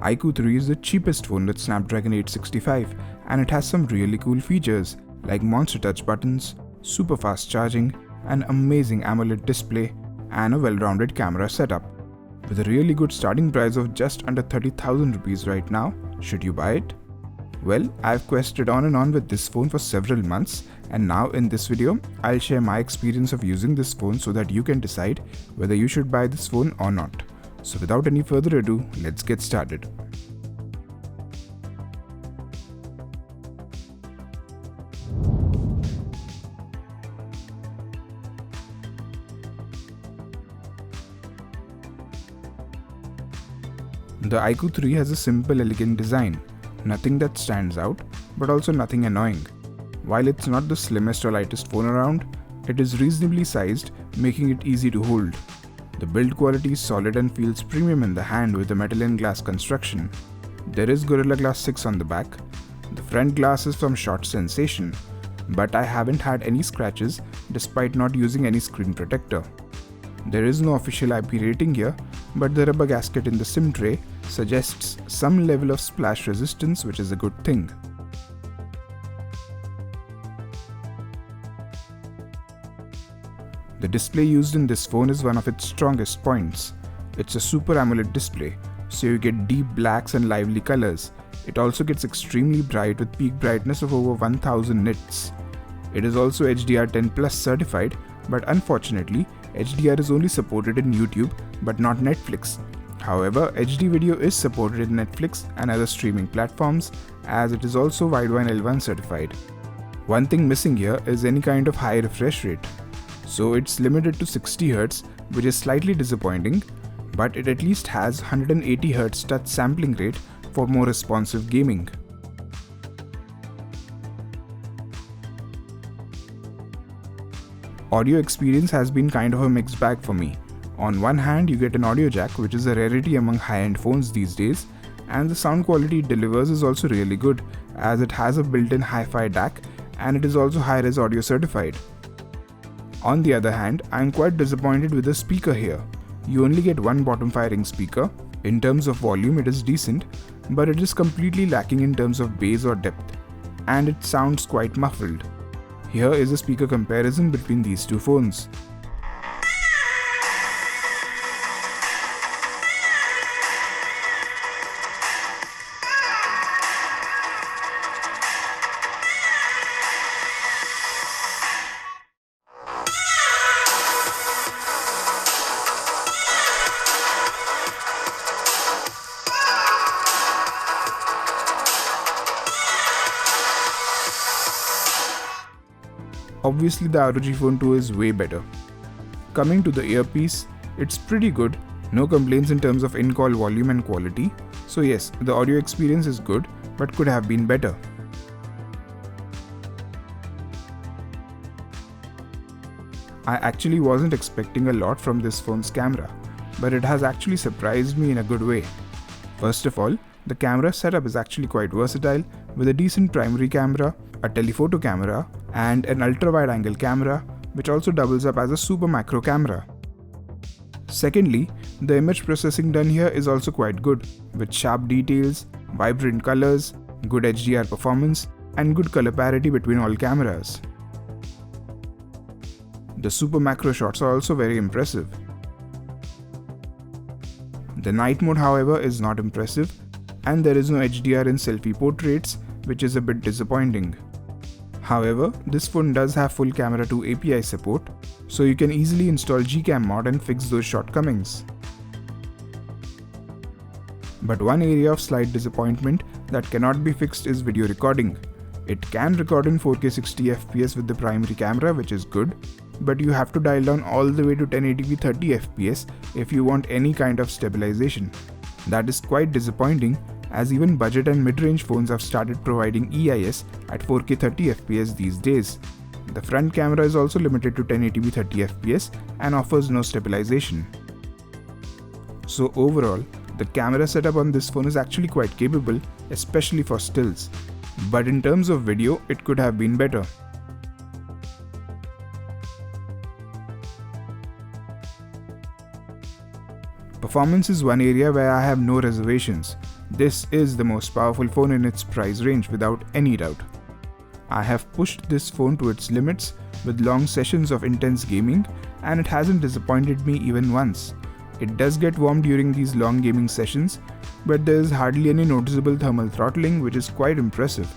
IQOO 3 is the cheapest phone with Snapdragon 865 and it has some really cool features like monster touch buttons, super fast charging, an amazing AMOLED display, and a well-rounded camera setup. With a really good starting price of just under 30,000 rupees right now, should you buy it? Well, I've quested on and on with this phone for several months, and now in this video, I'll share my experience of using this phone so that you can decide whether you should buy this phone or not. So without any further ado, let's get started. The IQOO 3 has a simple, elegant design. Nothing that stands out, but also nothing annoying. While it's not the slimmest or lightest phone around, it is reasonably sized, making it easy to hold. The build quality is solid and feels premium in the hand with the metal and glass construction. There is Gorilla Glass 6 on the back. The front glass is from Shot Sensation, but I haven't had any scratches despite not using any screen protector. There is no official IP rating here, but the rubber gasket in the SIM tray suggests some level of splash resistance, which is a good thing. The display used in this phone is one of its strongest points. It's a Super AMOLED display, so you get deep blacks and lively colors. It also gets extremely bright with peak brightness of over 1000 nits. It is also HDR10 Plus certified, but unfortunately, HDR is only supported in YouTube but not Netflix. However, HD video is supported in Netflix and other streaming platforms, as it is also Widevine L1 certified. One thing missing here is any kind of high refresh rate. So it's limited to 60Hz, which is slightly disappointing, but it at least has 180Hz touch sampling rate for more responsive gaming. Audio experience has been kind of a mixed bag for me. On one hand, you get an audio jack, which is a rarity among high-end phones these days, and the sound quality it delivers is also really good, as it has a built-in hi-fi DAC and it is also high-res audio certified. On the other hand, I am quite disappointed with the speaker here. You only get one bottom-firing speaker. In terms of volume, it is decent, but it is completely lacking in terms of bass or depth, and it sounds quite muffled. Here is a speaker comparison between these two phones. Obviously, the ROG Phone 2 is way better. Coming to the earpiece, it's pretty good, no complaints in terms of in-call volume and quality. So yes, the audio experience is good, but could have been better. I actually wasn't expecting a lot from this phone's camera, but it has actually surprised me in a good way. First of all, the camera setup is actually quite versatile, with a decent primary camera, a telephoto camera, and an ultra-wide-angle camera, which also doubles up as a super macro camera. Secondly, the image processing done here is also quite good, with sharp details, vibrant colors, good HDR performance, and good color parity between all cameras. The super macro shots are also very impressive. The night mode, however, is not impressive, and there is no HDR in selfie portraits, which is a bit disappointing. However, this phone does have full Camera 2 API support, so you can easily install Gcam mod and fix those shortcomings. But one area of slight disappointment that cannot be fixed is video recording. It can record in 4K 60fps with the primary camera, which is good, but you have to dial down all the way to 1080p 30fps if you want any kind of stabilization. That is quite disappointing, as even budget and mid-range phones have started providing EIS at 4K 30fps these days. The front camera is also limited to 1080p 30fps and offers no stabilization. So overall, the camera setup on this phone is actually quite capable, especially for stills. But in terms of video, it could have been better. Performance is one area where I have no reservations. This is the most powerful phone in its price range without any doubt. I have pushed this phone to its limits with long sessions of intense gaming, and it hasn't disappointed me even once. It does get warm during these long gaming sessions, but there is hardly any noticeable thermal throttling, which is quite impressive.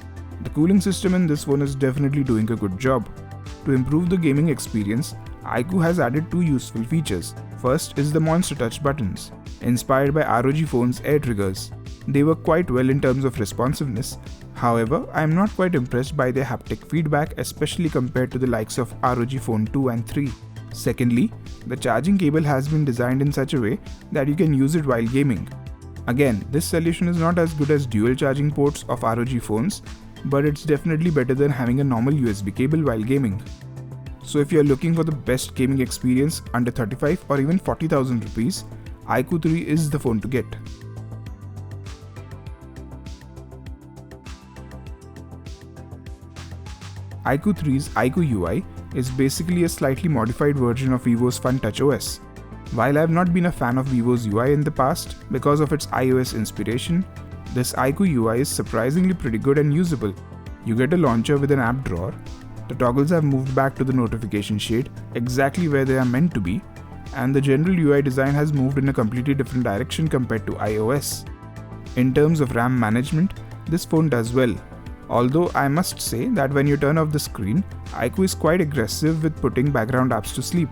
The cooling system in this phone is definitely doing a good job. To improve the gaming experience, IQOO has added two useful features. First is the Monster Touch buttons, inspired by ROG phone's air triggers. They work quite well in terms of responsiveness. However, I am not quite impressed by their haptic feedback, especially compared to the likes of ROG Phone 2 and 3. Secondly, the charging cable has been designed in such a way that you can use it while gaming. Again, this solution is not as good as dual charging ports of ROG phones, but it's definitely better than having a normal USB cable while gaming. So if you're looking for the best gaming experience under 35 or even 40,000 rupees, IQOO 3 is the phone to get. IQOO 3's IQOO UI is basically a slightly modified version of Vivo's Fun Touch OS. While I have not been a fan of Vivo's UI in the past because of its iOS inspiration, this IQOO UI is surprisingly pretty good and usable. You get a launcher with an app drawer, the toggles have moved back to the notification shade exactly where they are meant to be, and the general UI design has moved in a completely different direction compared to iOS. In terms of RAM management, this phone does well. Although I must say that when you turn off the screen, IQOO is quite aggressive with putting background apps to sleep.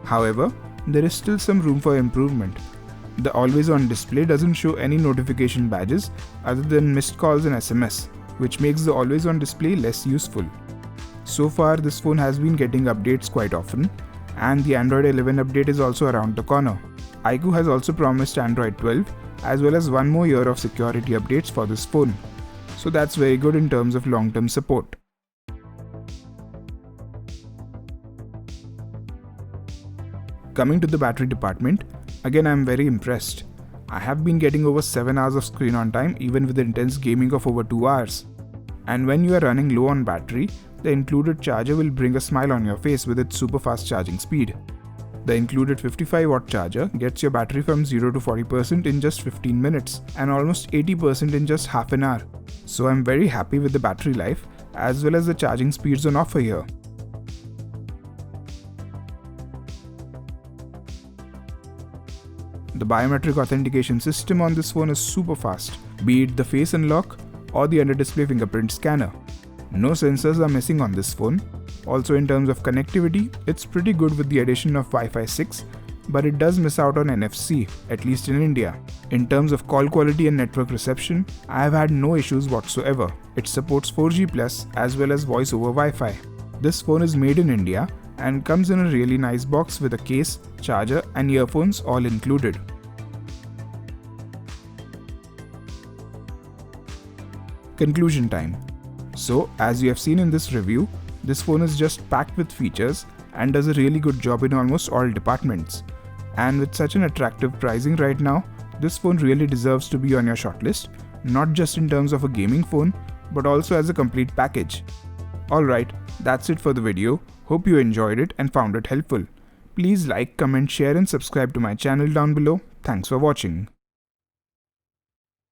However, there is still some room for improvement. The always-on display doesn't show any notification badges other than missed calls and SMS, which makes the always-on display less useful. So far, this phone has been getting updates quite often, and the Android 11 update is also around the corner. IQOO has also promised Android 12 as well as one more year of security updates for this phone. So that's very good in terms of long-term support. Coming to the battery department, again I am very impressed. I have been getting over 7 hours of screen on time even with intense gaming of over 2 hours. And when you are running low on battery, the included charger will bring a smile on your face with its super fast charging speed. The included 55-watt charger gets your battery from 0 to 40% in just 15 minutes and almost 80% in just half an hour. So I'm very happy with the battery life as well as the charging speeds on offer here. The biometric authentication system on this phone is super fast, be it the face unlock or the under-display fingerprint scanner. No sensors are missing on this phone. Also in terms of connectivity, it's pretty good with the addition of Wi-Fi 6, but it does miss out on NFC, at least in India. In terms of call quality and network reception, I have had no issues whatsoever. It supports 4G+ as well as voice over Wi-Fi. This phone is made in India and comes in a really nice box with a case, charger and earphones all included. Conclusion time. So, as you have seen in this review, this phone is just packed with features and does a really good job in almost all departments. And with such an attractive pricing right now, this phone really deserves to be on your shortlist, not just in terms of a gaming phone, but also as a complete package. Alright, that's it for the video. Hope you enjoyed it and found it helpful. Please like, comment, share and subscribe to my channel down below. Thanks for watching.